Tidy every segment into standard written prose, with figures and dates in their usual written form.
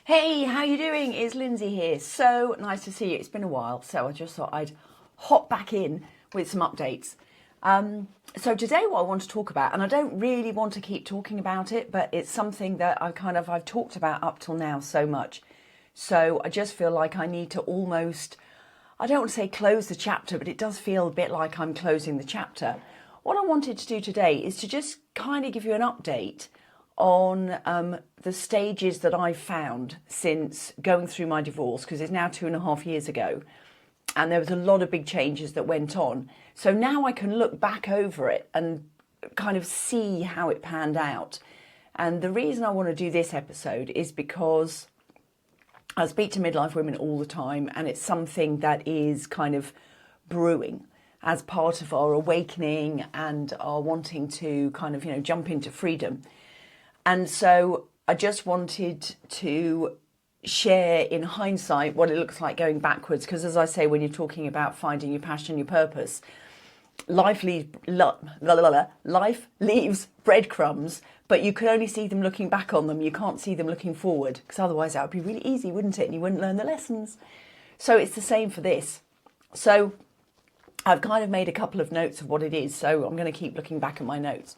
Hey, how you doing? It's Lindsay here. So nice to see you. It's been a while, so I just thought I'd hop back in with some updates. So today what I want to talk about, and I don't really want to keep talking about it, but it's something that I've talked about up till now so much. So I just feel like I need to almost, I don't want to say close the chapter, but it does feel a bit like I'm closing the chapter. What I wanted to do today is to just kind of give you an update on the stages that I've found since going through my divorce, because it's now 2.5 years ago, and there was a lot of big changes that went on. So now I can look back over it and kind of see how it panned out. And the reason I want to do this episode is because I speak to midlife women all the time, and it's something that is kind of brewing as part of our awakening and our wanting to kind of, jump into freedom. And so I just wanted to share in hindsight what it looks like going backwards. Because as I say, when you're talking about finding your passion, your purpose, life leaves breadcrumbs, but you can only see them looking back on them. You can't see them looking forward, because otherwise that would be really easy, wouldn't it? And you wouldn't learn the lessons. So it's the same for this. So I've kind of made a couple of notes of what it is. So I'm going to keep looking back at my notes.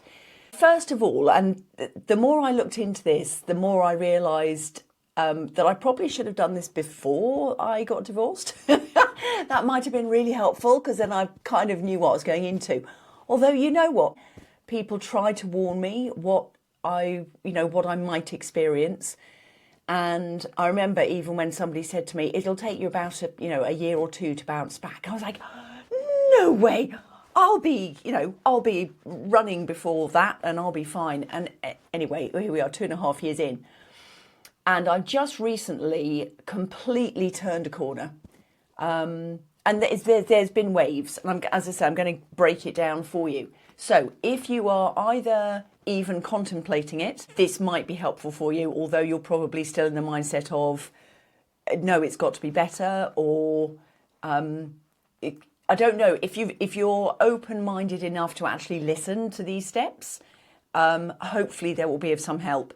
First of all, and the more I looked into this, the more I realised that I probably should have done this before I got divorced. That might have been really helpful, because then I kind of knew what I was going into. Although, you know what? People try to warn me what I might experience. And I remember even when somebody said to me, it'll take you about a year or two to bounce back. I was like, no way. I'll be running before that, and I'll be fine. And anyway, here we are, 2.5 years in. And I've just recently completely turned a corner. And there's been waves. And as I say, I'm going to break it down for you. So if you are either even contemplating it, this might be helpful for you, although you're probably still in the mindset of, no, it's got to be better, or I don't know, if you're open-minded enough to actually listen to these steps, hopefully they will be of some help.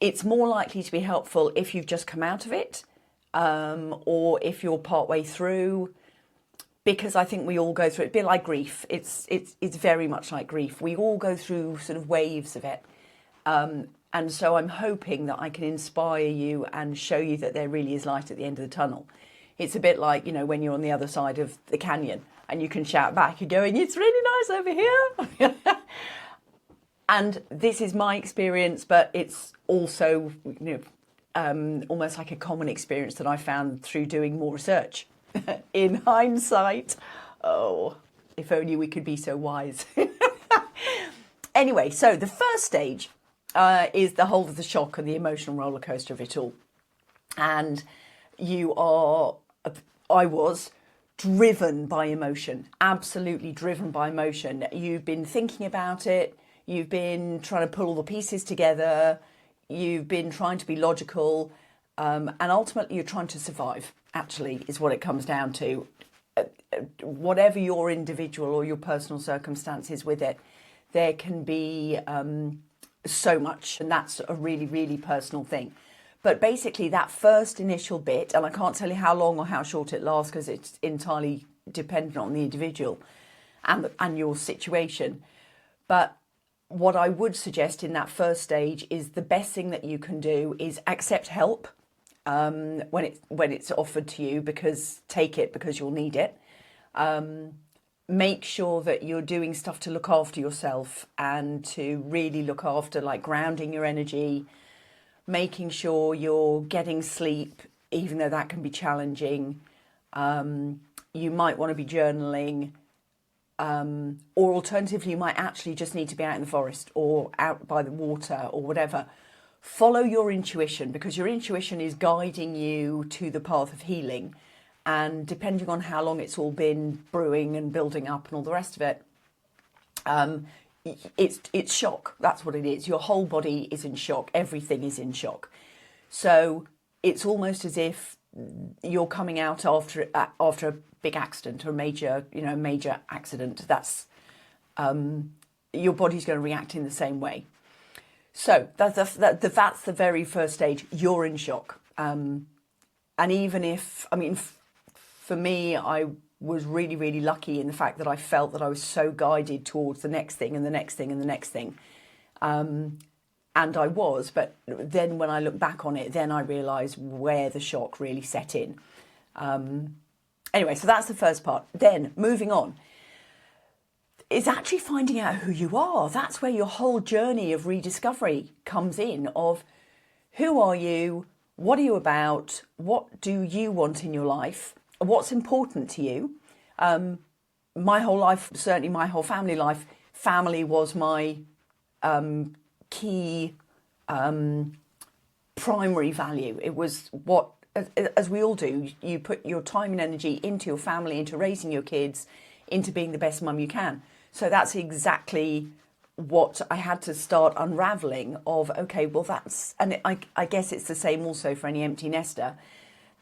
It's more likely to be helpful if you've just come out of it, or if you're partway through, because I think we all go through it. A bit like grief. It's very much like grief. We all go through sort of waves of it. And so I'm hoping that I can inspire you and show you that there really is light at the end of the tunnel. It's a bit like, when you're on the other side of the canyon and you can shout back, you're going, it's really nice over here. And this is my experience, but it's also, almost like a common experience that I found through doing more research. In hindsight, oh, if only we could be so wise. Anyway, so the first stage is the whole of the shock and the emotional roller coaster of it all. And I was driven by emotion, absolutely driven by emotion. You've been thinking about it. You've been trying to pull all the pieces together. You've been trying to be logical. And ultimately you're trying to survive, actually, is what it comes down to. Whatever your individual or your personal circumstances with it, there can be so much. And that's a really, really personal thing. But basically that first initial bit, and I can't tell you how long or how short it lasts, because it's entirely dependent on the individual and your situation. But what I would suggest in that first stage is the best thing that you can do is accept help when it's offered to you, because take it because you'll need it. Make sure that you're doing stuff to look after yourself and to really look after, like grounding your energy, making sure you're getting sleep, even though that can be challenging. You might want to be journaling, or alternatively, you might actually just need to be out in the forest or out by the water or whatever. Follow your intuition, because your intuition is guiding you to the path of healing. And depending on how long it's all been brewing and building up and all the rest of it, it's shock. That's what it is. Your whole body is in shock. Everything is in shock. So it's almost as if you're coming out after a big accident or a major accident. That's your body's going to react in the same way. So that's the very first stage. You're in shock. And even if, I mean, for me, I was really, really lucky in the fact that I felt that I was so guided towards the next thing and the next thing and the next thing. And I was, but then when I look back on it, then I realised where the shock really set in. Anyway, so that's the first part. Then moving on is actually finding out who you are. That's where your whole journey of rediscovery comes in, of who are you, what are you about, what do you want in your life, what's important to you. My whole life, certainly my whole family life, family was my key primary value. It was what, as we all do, you put your time and energy into your family, into raising your kids, into being the best mum you can. So that's exactly what I had to start unraveling of, okay, well that's, and I guess it's the same also for any empty nester.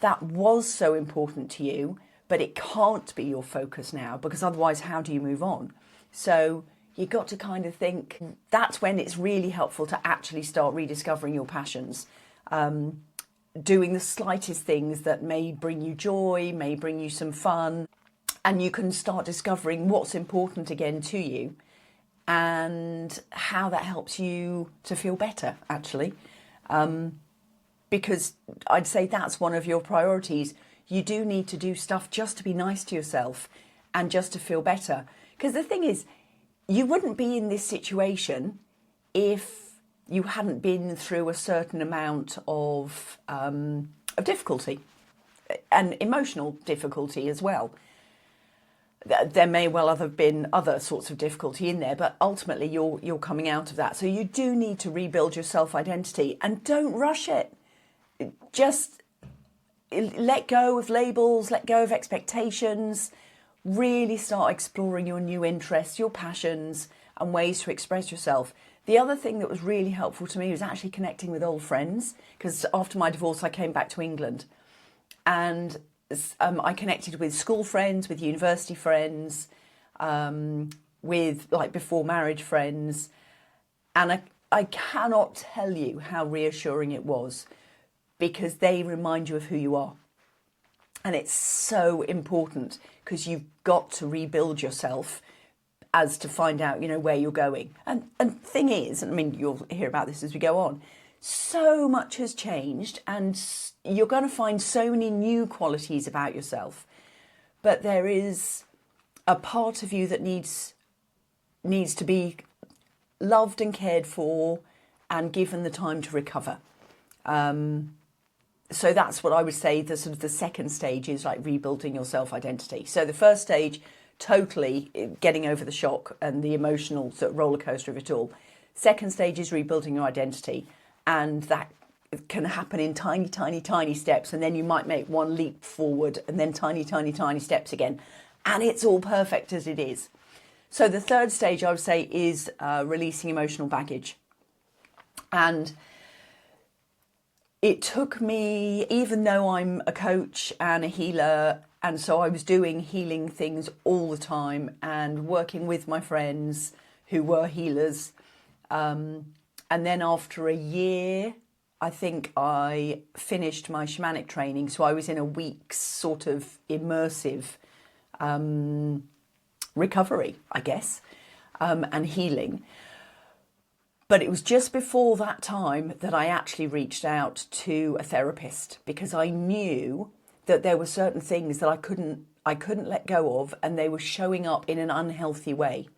That was so important to you, but it can't be your focus now, because otherwise how do you move on? So you got to kind of think, that's when it's really helpful to actually start rediscovering your passions. Doing the slightest things that may bring you joy, may bring you some fun, and you can start discovering what's important again to you and how that helps you to feel better, actually. Because I'd say that's one of your priorities. You do need to do stuff just to be nice to yourself and just to feel better. Because the thing is, you wouldn't be in this situation if you hadn't been through a certain amount of difficulty and emotional difficulty as well. There may well have been other sorts of difficulty in there, but ultimately you're coming out of that. So you do need to rebuild your self-identity, and don't rush it. Just let go of labels, let go of expectations, really start exploring your new interests, your passions, and ways to express yourself. The other thing that was really helpful to me was actually connecting with old friends, because after my divorce I came back to England, and I connected with school friends, with university friends, with like before marriage friends, and I cannot tell you how reassuring it was, because they remind you of who you are. And it's so important, because you've got to rebuild yourself as to find out, you know, where you're going. And thing is, I mean, you'll hear about this as we go on, so much has changed, and you're going to find so many new qualities about yourself. But there is a part of you that needs to be loved and cared for and given the time to recover. So that's what I would say the sort of the second stage is, like rebuilding your self-identity. So the first stage, totally getting over the shock and the emotional sort of roller coaster of it all. Second stage is rebuilding your identity, and that can happen in tiny, tiny, tiny steps, and then you might make one leap forward and then tiny, tiny, tiny steps again, and it's all perfect as it is. So the third stage, I would say, is releasing emotional baggage. And it took me, even though I'm a coach and a healer, and so I was doing healing things all the time and working with my friends who were healers. And then after a year, I think I finished my shamanic training. So I was in a week's sort of immersive recovery, I guess, and healing. But it was just before that time that I actually reached out to a therapist, because I knew that there were certain things that I couldn't let go of, and they were showing up in an unhealthy way.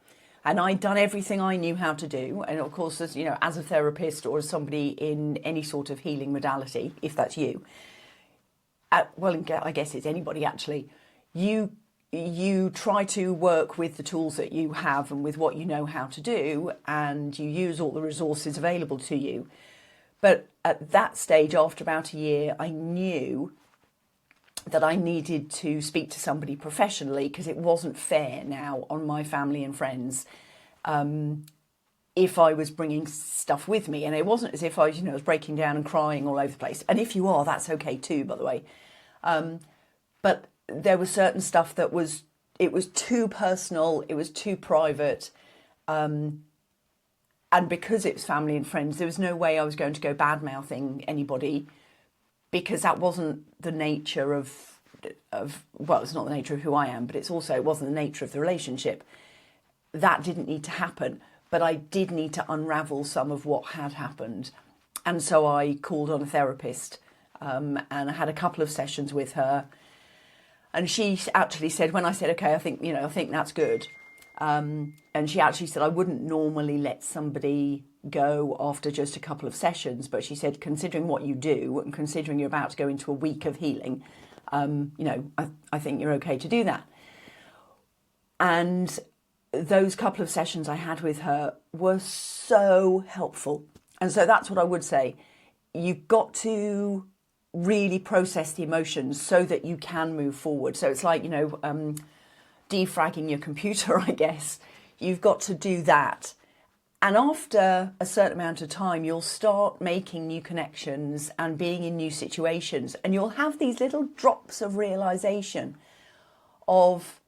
And I'd done everything I knew how to do. And of course, as you know, as a therapist or as somebody in any sort of healing modality, if that's you, well, I guess it's anybody actually, you try to work with the tools that you have and with what you know how to do, and you use all the resources available to you. But at that stage, after about a year, I knew that I needed to speak to somebody professionally, because it wasn't fair now on my family and friends if I was bringing stuff with me. And it wasn't as if I was breaking down and crying all over the place. And if you are, that's okay too, by the way. But there was certain stuff that it was too personal, it was too private. And And because it was family and friends, there was no way I was going to go bad-mouthing anybody, because that wasn't the nature of well, it's not the nature of who I am, but it wasn't the nature of the relationship. That didn't need to happen, but I did need to unravel some of what had happened. And so I called on a therapist, and I had a couple of sessions with her. And she actually said, when I said, okay, I think that's good. And she actually said, I wouldn't normally let somebody go after just a couple of sessions. But she said, considering what you do and considering you're about to go into a week of healing, I think you're okay to do that. And those couple of sessions I had with her were so helpful. And so that's what I would say. You've got to really process the emotions so that you can move forward. So it's like, defragging your computer, I guess. You've got to do that. And after a certain amount of time, you'll start making new connections and being in new situations. And you'll have these little drops of realization of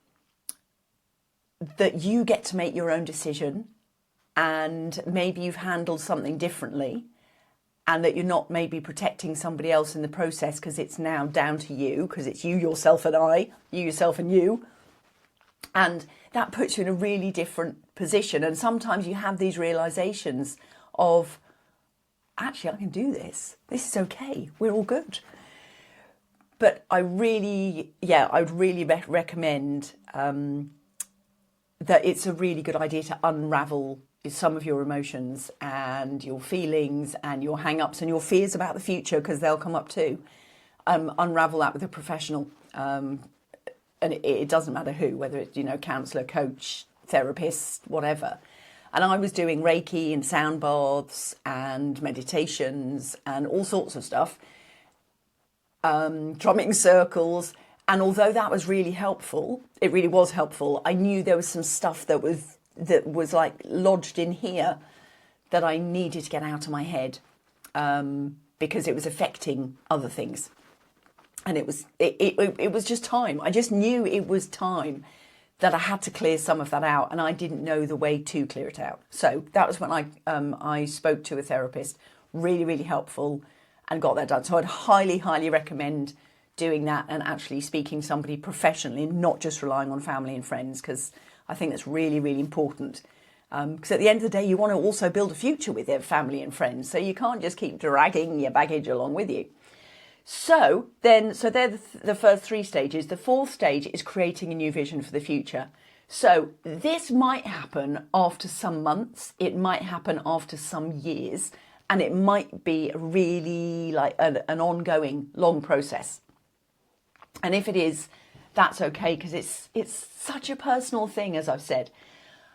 that you get to make your own decision, and maybe you've handled something differently, and that you're not maybe protecting somebody else in the process because it's now down to you, because it's you, yourself and I, you, yourself and you. And that puts you in a really different position. And sometimes you have these realizations of, actually, I can do this. This is okay. We're all good. But I would really recommend that it's a really good idea to unravel some of your emotions and your feelings and your hang-ups and your fears about the future, because they'll come up too. Unravel that with a professional. And it doesn't matter who, whether it's, counsellor, coach, therapist, whatever. And I was doing Reiki and sound baths and meditations and all sorts of stuff, drumming circles. And although that was really helpful, it really was helpful, I knew there was some stuff that was like lodged in here that I needed to get out of my head, because it was affecting other things. And it was just time. I just knew it was time that I had to clear some of that out, and I didn't know the way to clear it out. So that was when I spoke to a therapist, really, really helpful, and got that done. So I'd highly, highly recommend doing that and actually speaking to somebody professionally, not just relying on family and friends, because I think that's really, really important. Because at the end of the day, you want to also build a future with your family and friends. So you can't just keep dragging your baggage along with you. So they're the first three stages. The fourth stage is creating a new vision for the future. So this might happen after some months, it might happen after some years, and it might be really like an ongoing long process. And if it is, that's okay, because it's such a personal thing, as I've said.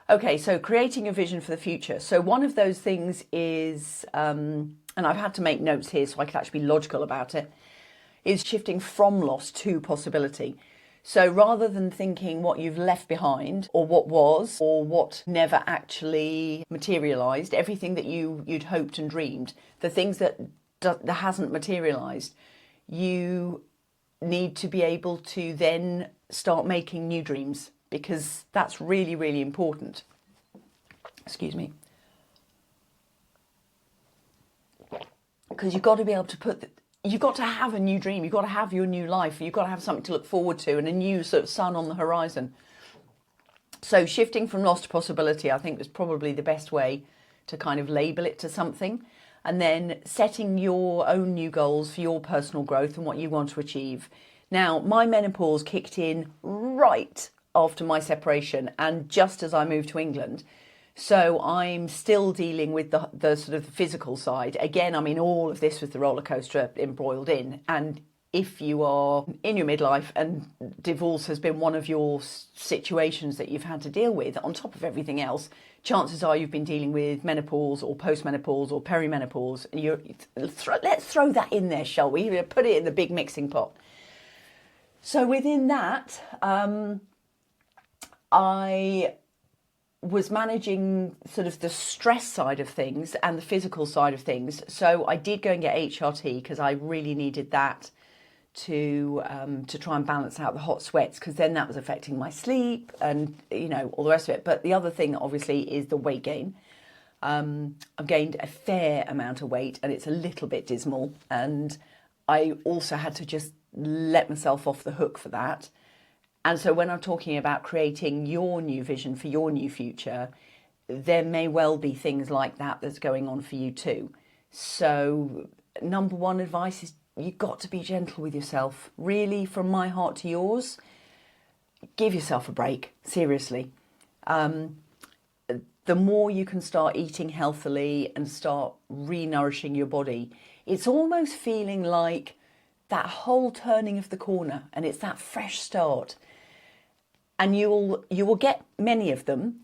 Okay, so creating a vision for the future. So one of those things is, and I've had to make notes here so I can actually be logical about it, is shifting from loss to possibility. So rather than thinking what you've left behind or what was or what never actually materialised, everything that you'd hoped and dreamed, the things that hasn't materialised, you need to be able to then start making new dreams, because that's really, really important. Excuse me. Because you've got to be able to you've got to have a new dream. You've got to have your new life. You've got to have something to look forward to and a new sort of sun on the horizon. So shifting from loss to possibility, I think, was probably the best way to kind of label it to something. And then setting your own new goals for your personal growth and what you want to achieve. Now, my menopause kicked in right after my separation and just as I moved to England. So I'm still dealing with the sort of physical side. Again, I mean, all of this with the roller coaster embroiled in. And if you are in your midlife and divorce has been one of your situations that you've had to deal with, on top of everything else, chances are you've been dealing with menopause or postmenopause or perimenopause. Let's throw that in there, shall we? Put it in the big mixing pot. So within that, I was managing sort of the stress side of things and the physical side of things. So I did go and get HRT because I really needed that to try and balance out the hot sweats, because then that was affecting my sleep and, all the rest of it. But the other thing, obviously, is the weight gain. I've gained a fair amount of weight and it's a little bit dismal. And I also had to just let myself off the hook for that. And so when I'm talking about creating your new vision for your new future, there may well be things like that that's going on for you too. So number one advice is you've got to be gentle with yourself. Really, from my heart to yours, give yourself a break, seriously. The more you can start eating healthily and start re-nourishing your body, it's almost feeling like that whole turning of the corner, and it's that fresh start. And you will get many of them,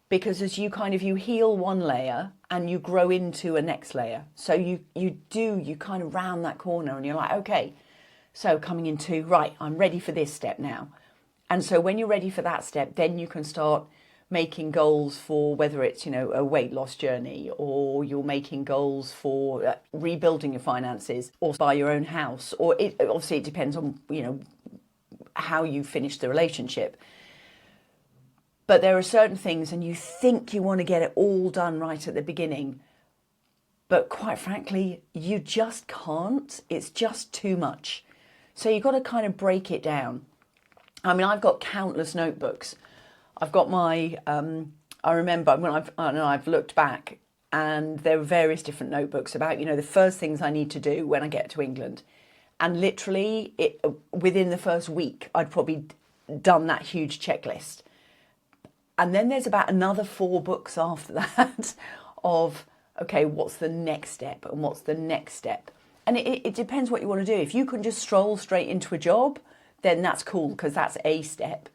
because as you heal one layer and you grow into a next layer. So you kind of round that corner and you're like, okay, so coming into, right, I'm ready for this step now. And so when you're ready for that step, then you can start making goals for whether it's, a weight loss journey, or you're making goals for rebuilding your finances, or buy your own house, or obviously it depends on, how you finish the relationship. But there are certain things, and you think you want to get it all done right at the beginning, but quite frankly, you just can't. It's just too much. So you've got to kind of break it down. I mean, I've got countless notebooks. I've got my, I remember when I've looked back, and there were various different notebooks about, the first things I need to do when I get to England. And literally, within the first week, I'd probably done that huge checklist. And then there's about another 4 books after that of, okay, what's the next step and what's the next step? And it depends what you want to do. If you can just stroll straight into a job, then that's cool, because that's a step.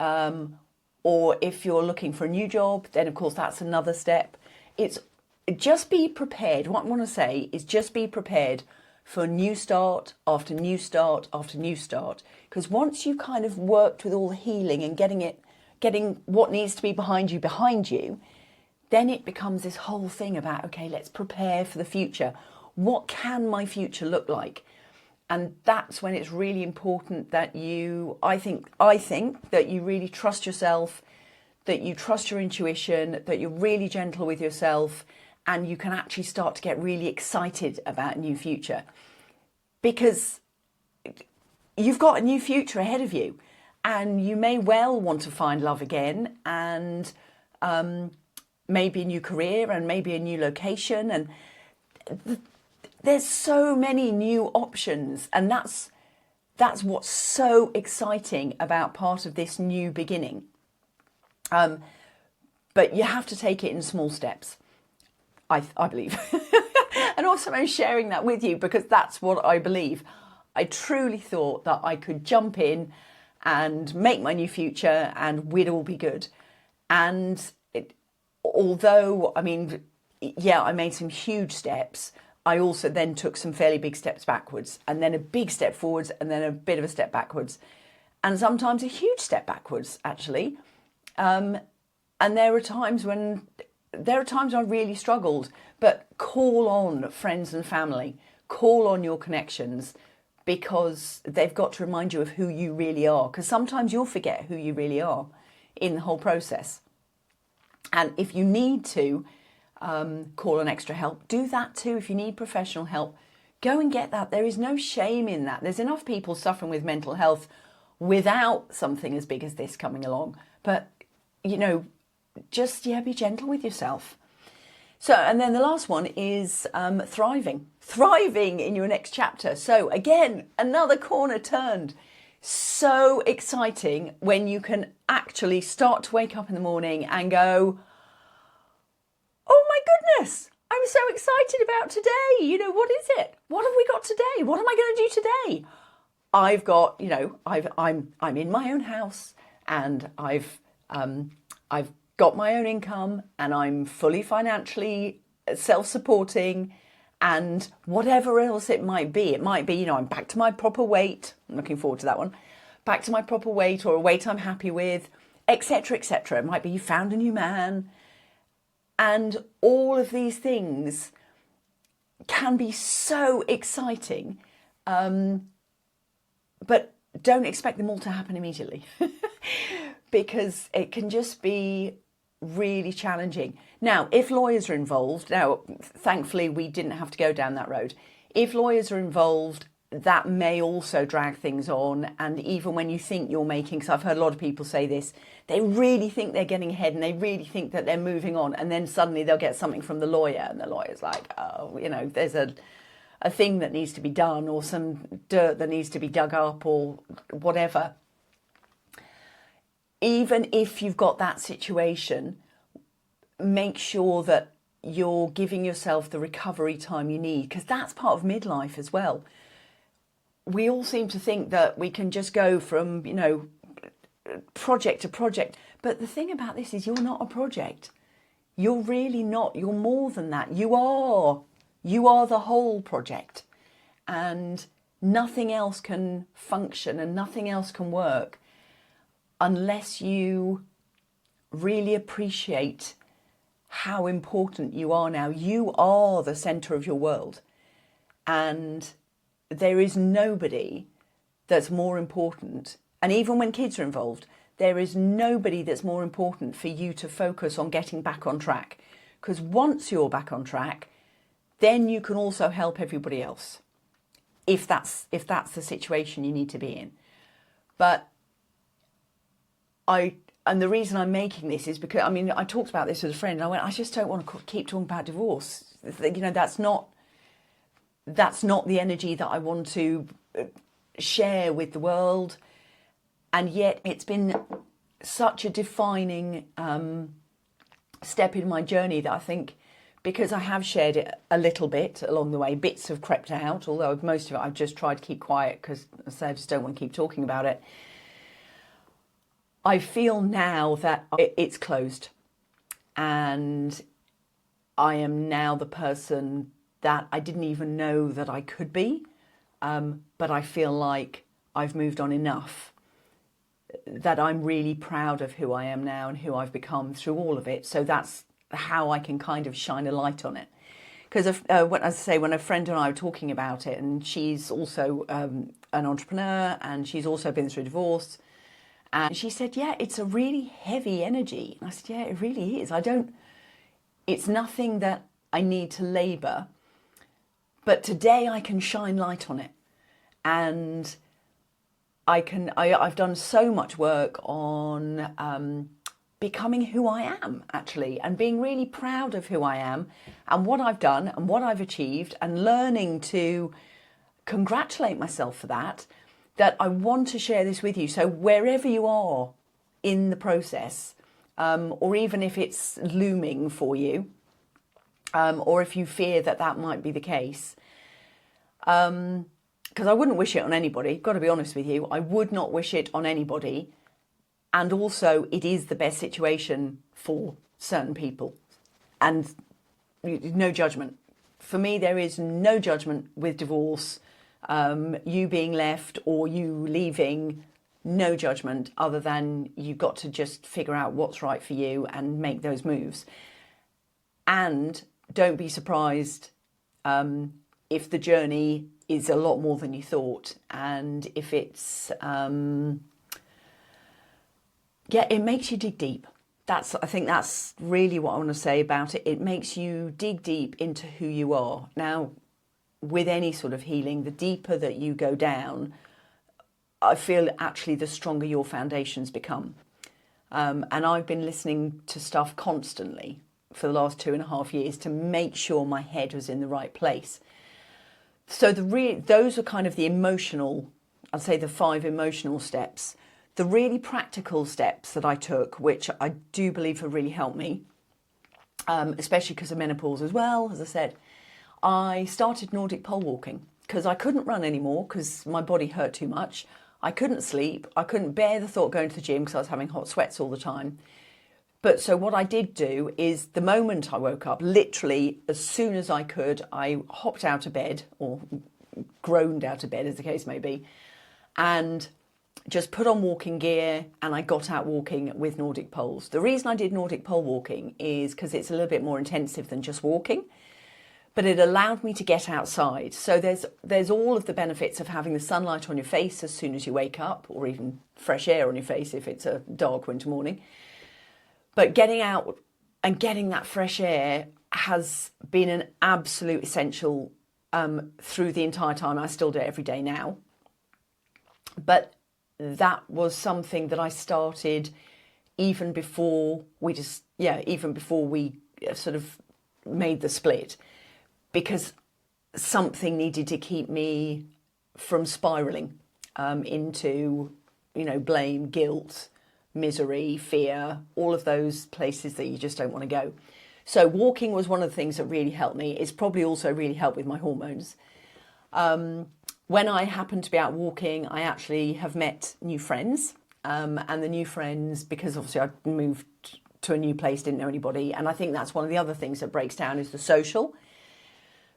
Or if you're looking for a new job, then of course that's another step. It's just be prepared. What I want to say is just be prepared for new start after new start after new start. Because once you've kind of worked with all the healing and getting what needs to be behind you, then it becomes this whole thing about, okay, let's prepare for the future. What can my future look like? And that's when it's really important that I think that you really trust yourself, that you trust your intuition, that you're really gentle with yourself, and you can actually start to get really excited about a new future. Because you've got a new future ahead of you, and you may well want to find love again, and maybe a new career, and maybe a new location, and there's so many new options, and that's what's so exciting about part of this new beginning. But you have to take it in small steps, I believe. And also I'm sharing that with you because that's what I believe. I truly thought that I could jump in and make my new future and we'd all be good. And although, I mean, yeah, I made some huge steps, I also then took some fairly big steps backwards, and then a big step forwards, and then a bit of a step backwards, and sometimes a huge step backwards, actually. And there are times when I really struggled, but call on friends and family, call on your connections, because they've got to remind you of who you really are, because sometimes you'll forget who you really are in the whole process. And if you need to call on extra help, do that too. If you need professional help, go and get that. There is no shame in that. There's enough people suffering with mental health without something as big as this coming along. But, just, be gentle with yourself. So, and then the last one is thriving in your next chapter. So again, another corner turned. So exciting when you can actually start to wake up in the morning and go, oh my goodness, I'm so excited about today. What is it? What have we got today? What am I going to do today? I've got, I'm in my own house, and I've got my own income, and I'm fully financially self-supporting, and whatever else it might be, I'm back to my proper weight. I'm looking forward to that one. Back to my proper weight, or a weight I'm happy with, etc., etc. It might be you found a new man. And all of these things can be so exciting, but don't expect them all to happen immediately because it can just be really challenging. Now, if lawyers are involved, now, thankfully, we didn't have to go down that road. If lawyers are involved, that may also drag things on. And even when you think you're making, because I've heard a lot of people say this, they really think they're getting ahead and they really think that they're moving on. And then suddenly they'll get something from the lawyer and the lawyer's like, oh, you know, there's a thing that needs to be done or some dirt that needs to be dug up or whatever. Even if you've got that situation, make sure that you're giving yourself the recovery time you need, because that's part of midlife as well. We all seem to think that we can just go from, you know, project to project. But the thing about this is you're not a project. You're really not. You're more than that. You are the whole project. And nothing else can function and nothing else can work unless you really appreciate how important you are now. You are the centre of your world. And there is nobody that's more important. And even when kids are involved, there is nobody that's more important for you to focus on getting back on track. Because once you're back on track, then you can also help everybody else. If that's the situation you need to be in. But and the reason I'm making this is because, I mean, I talked about this with a friend and I went, I just don't want to keep talking about divorce. You know, that's not the energy that I want to share with the world. And yet it's been such a defining step in my journey that I think, because I have shared it a little bit along the way, bits have crept out, although most of it I've just tried to keep quiet because I just don't want to keep talking about it. I feel now that it's closed and I am now the person that I didn't even know that I could be, but I feel like I've moved on enough that I'm really proud of who I am now and who I've become through all of it. So that's how I can kind of shine a light on it. Because when a friend and I were talking about it, and she's also an entrepreneur and she's also been through divorce, and she said, yeah, it's a really heavy energy. And I said, yeah, it really is. It's nothing that I need to labour, but today I can shine light on it. And I've done so much work on becoming who I am, actually, and being really proud of who I am and what I've done and what I've achieved, and learning to congratulate myself for that I want to share this with you. So wherever you are in the process, or even if it's looming for you, or if you fear that might be the case, because I wouldn't wish it on anybody, got to be honest with you, I would not wish it on anybody. And also it is the best situation for certain people, and no judgment. For me, there is no judgment with divorce. You being left or you leaving, no judgment, other than you've got to just figure out what's right for you and make those moves. And don't be surprised if the journey is a lot more than you thought, and if it's it makes you dig deep. I think that's really what I want to say about it. It makes you dig deep into who you are. Now, with any sort of healing, the deeper that you go down, I feel actually the stronger your foundations become. And I've been listening to stuff constantly for the last 2.5 years to make sure my head was in the right place. So those are kind of the emotional, I'd say the 5 emotional steps. The really practical steps that I took, which I do believe have really helped me, especially because of menopause as well, as I said, I started Nordic pole walking because I couldn't run anymore because my body hurt too much. I couldn't sleep. I couldn't bear the thought going to the gym because I was having hot sweats all the time. But so what I did do is the moment I woke up, literally as soon as I could, I hopped out of bed, or groaned out of bed as the case may be, and just put on walking gear and I got out walking with Nordic poles. The reason I did Nordic pole walking is because it's a little bit more intensive than just walking, but it allowed me to get outside. So there's all of the benefits of having the sunlight on your face as soon as you wake up, or even fresh air on your face if it's a dark winter morning. But getting out and getting that fresh air has been an absolute essential through the entire time. I still do it every day now. But that was something that I started even before we sort of made the split, because something needed to keep me from spiraling into, blame, guilt, misery, fear, all of those places that you just don't want to go. So walking was one of the things that really helped me. It's probably also really helped with my hormones. When I happen to be out walking, I actually have met new friends. And the new friends, because obviously I moved to a new place, didn't know anybody. And I think that's one of the other things that breaks down is the social.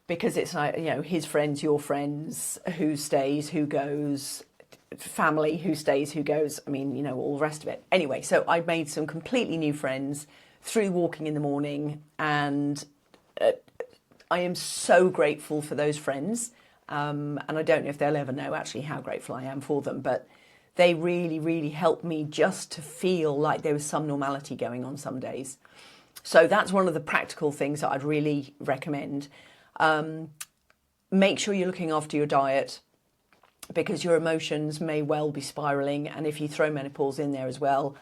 Because it's like, his friends, your friends, who stays, who goes, family, who stays, who goes. I mean, all the rest of it. Anyway, so I made some completely new friends through walking in the morning. And I am so grateful for those friends. And I don't know if they'll ever know actually how grateful I am for them. But they really, really helped me just to feel like there was some normality going on some days. So that's one of the practical things that I'd really recommend. Make sure you're looking after your diet, because your emotions may well be spiraling. And if you throw menopause in there as well,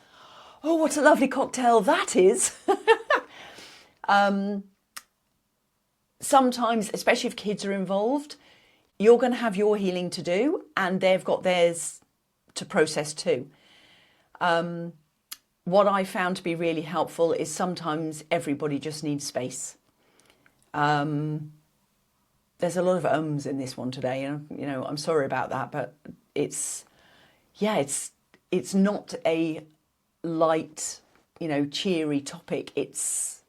oh, what a lovely cocktail that is. Sometimes, especially if kids are involved, you're going to have your healing to do and they've got theirs to process too. What I found to be really helpful is sometimes everybody just needs space. There's a lot of ums in this one today, and I'm sorry about that, but it's not a light, cheery topic. It's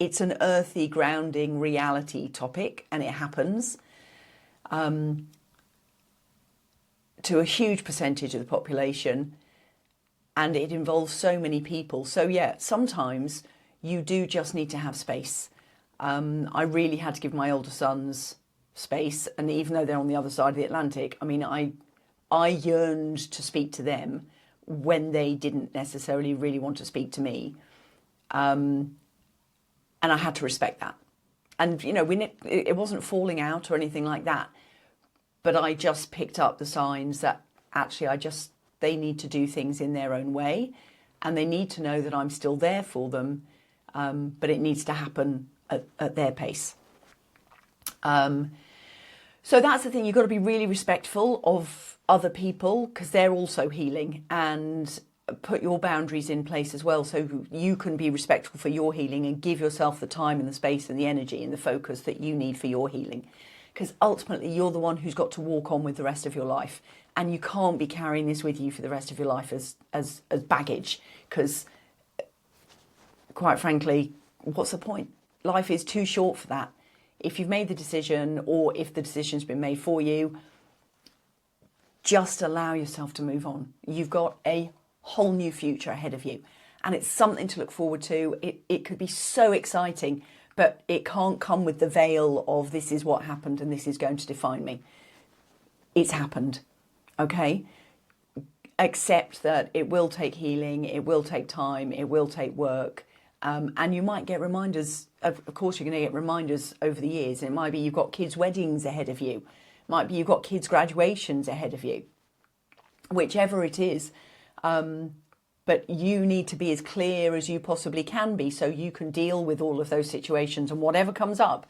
an earthy, grounding reality topic, and it happens to a huge percentage of the population, and it involves so many people. So yeah, sometimes you do just need to have space. I really had to give my older sons space, and even though they're on the other side of the Atlantic, I mean, I yearned to speak to them when they didn't necessarily really want to speak to me, and I had to respect that. And it wasn't falling out or anything like that, but I just picked up the signs that actually they need to do things in their own way, and they need to know that I'm still there for them, but it needs to happen at their pace. So that's the thing, you've got to be really respectful of other people, because they're also healing, and put your boundaries in place as well, so you can be respectful for your healing and give yourself the time and the space and the energy and the focus that you need for your healing. Because ultimately you're the one who's got to walk on with the rest of your life, and you can't be carrying this with you for the rest of your life as baggage, because quite frankly, what's the point? Life is too short for that. If you've made the decision, or if the decision's been made for you, just allow yourself to move on. You've got a whole new future ahead of you, and it's something to look forward to. It could be so exciting, but it can't come with the veil of this is what happened and this is going to define me. It's happened, okay? Accept that it will take healing, it will take time, it will take work. And you might get reminders, of course you're going to get reminders over the years. It might be you've got kids' weddings ahead of you. It might be you've got kids' graduations ahead of you. Whichever it is. But you need to be as clear as you possibly can be, so you can deal with all of those situations, and whatever comes up,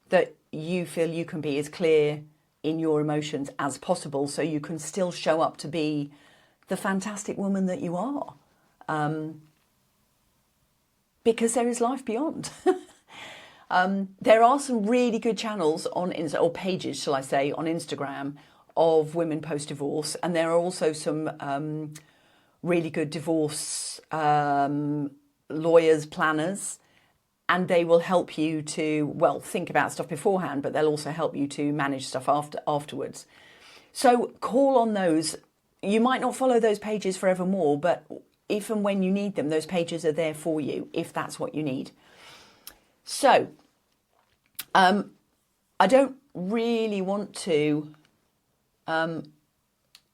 that you feel you can be as clear in your emotions as possible, so you can still show up to be the fantastic woman that you are. Because there is life beyond. There are some really good channels or pages, shall I say, on Instagram of women post-divorce. And there are also some really good divorce lawyers, planners. And they will help you to, think about stuff beforehand, but they'll also help you to manage stuff afterwards. So call on those. You might not follow those pages forevermore, but if and when you need them, those pages are there for you, if that's what you need. So, I don't really want to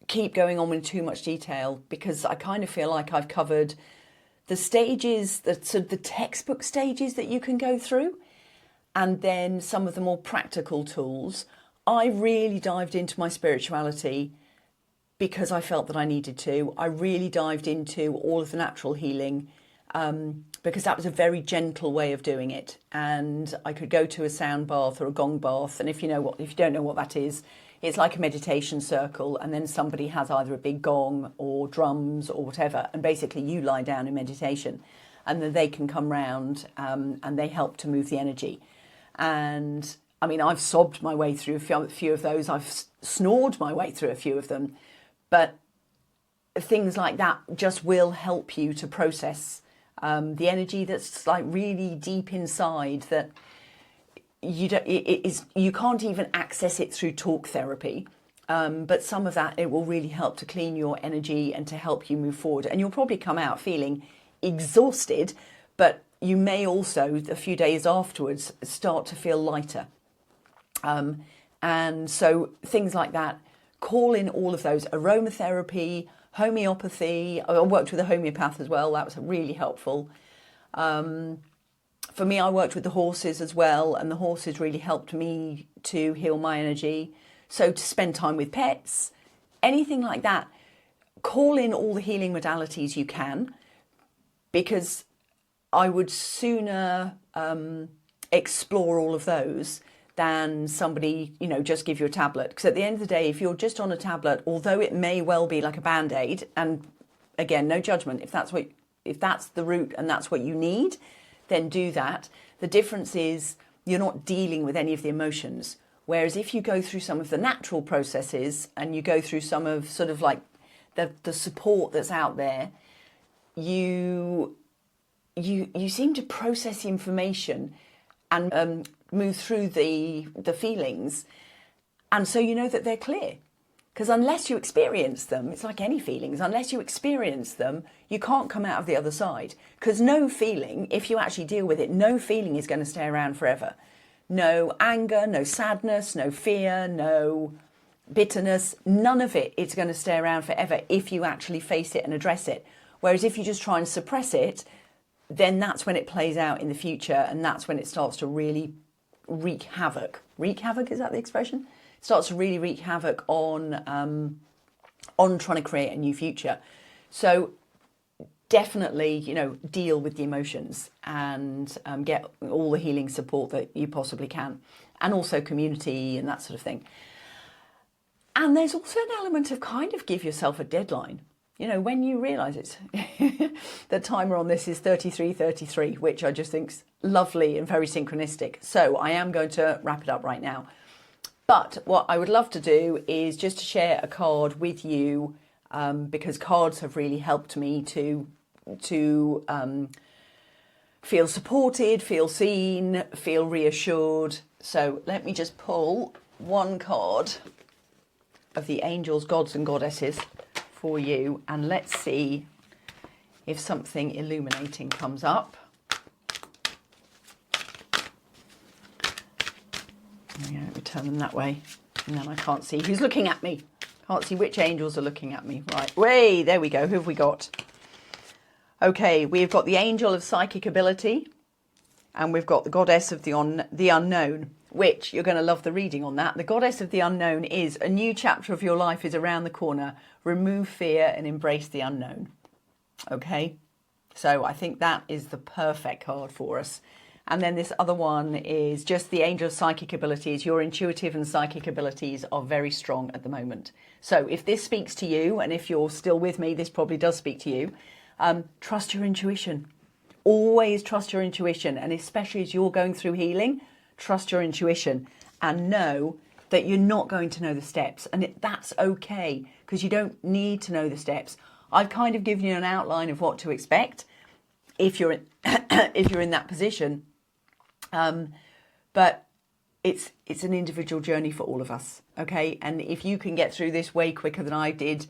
keep going on with too much detail, because I kind of feel like I've covered the stages, the sort of the textbook stages that you can go through, and then some of the more practical tools. I really dived into my spirituality because I felt that I needed to. I really dived into all of the natural healing because that was a very gentle way of doing it. And I could go to a sound bath or a gong bath, and if you don't know what that is, it's like a meditation circle, and then somebody has either a big gong or drums or whatever, and basically you lie down in meditation, and then they can come round and they help to move the energy. And I mean, I've sobbed my way through a few of those. I've snored my way through a few of them, but things like that just will help you to process the energy that's like really deep inside that. You can't even access it through talk therapy, but some of that, it will really help to clean your energy and to help you move forward. And you'll probably come out feeling exhausted, but you may also, a few days afterwards, start to feel lighter. And so things like that, call in all of those. Aromatherapy, homeopathy. I worked with a homeopath as well. That was really helpful. For me, I worked with the horses as well, and the horses really helped me to heal my energy. So to spend time with pets, anything like that, call in all the healing modalities you can, because I would sooner explore all of those than somebody, just give you a tablet. Because at the end of the day, if you're just on a tablet, although it may well be like a Band-Aid, and again, no judgment, if that's the route and that's what you need, then do that. The difference is you're not dealing with any of the emotions. Whereas if you go through some of the natural processes and you go through some of sort of like the support that's out there, you seem to process the information and move through the feelings. And so you know that they're clear. Because unless you experience them, it's like any feelings, unless you experience them, you can't come out of the other side. Because no feeling, if you actually deal with it, no feeling is going to stay around forever. No anger, no sadness, no fear, no bitterness, none of it is going to stay around forever if you actually face it and address it. Whereas if you just try and suppress it, then that's when it plays out in the future, and that's when it starts to really wreak havoc. Wreak havoc, is that the expression? Starts to really wreak havoc on trying to create a new future. So definitely, deal with the emotions and get all the healing support that you possibly can, and also community and that sort of thing. And there's also an element of kind of give yourself a deadline. When you realise it's the timer on this is 33:33, which I just think's lovely and very synchronistic. So I am going to wrap it up right now. But what I would love to do is just to share a card with you, because cards have really helped me to feel supported, feel seen, feel reassured. So let me just pull one card of the angels, gods and goddesses for you, and let's see if something illuminating comes up. Let me turn them that way, and then I can't see who's looking at me. Can't see which angels are looking at me. Right, way, there we go. Who have we got? Okay, we've got the angel of psychic ability, and we've got the goddess of the unknown, which you're going to love the reading on that. The goddess of the unknown is a new chapter of your life is around the corner. Remove fear and embrace the unknown. Okay, so I think that is the perfect card for us. And then this other one is just the angel of psychic abilities. Your intuitive and psychic abilities are very strong at the moment. So if this speaks to you, and if you're still with me, this probably does speak to you, trust your intuition. Always trust your intuition. And especially as you're going through healing, trust your intuition and know that you're not going to know the steps. And that's okay, because you don't need to know the steps. I've kind of given you an outline of what to expect if you're in that position. But it's an individual journey for all of us, okay? And if you can get through this way quicker than I did,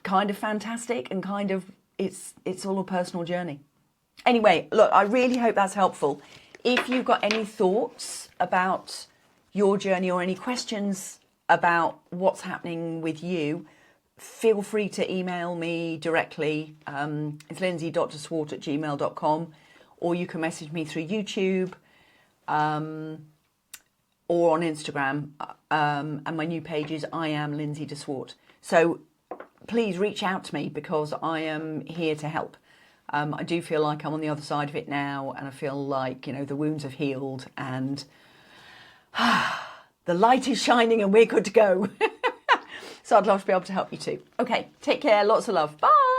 kind of fantastic, and kind of it's all a personal journey. Anyway, look, I really hope that's helpful. If you've got any thoughts about your journey or any questions about what's happening with you, feel free to email me directly. It's lindsay.swart@gmail.com, or you can message me through YouTube or on Instagram. And my new page is I am Lindsay de Swart. So please reach out to me because I am here to help. I do feel like I'm on the other side of it now, and I feel like, the wounds have healed and the light is shining and we're good to go. So I'd love to be able to help you too. Okay, take care. Lots of love. Bye.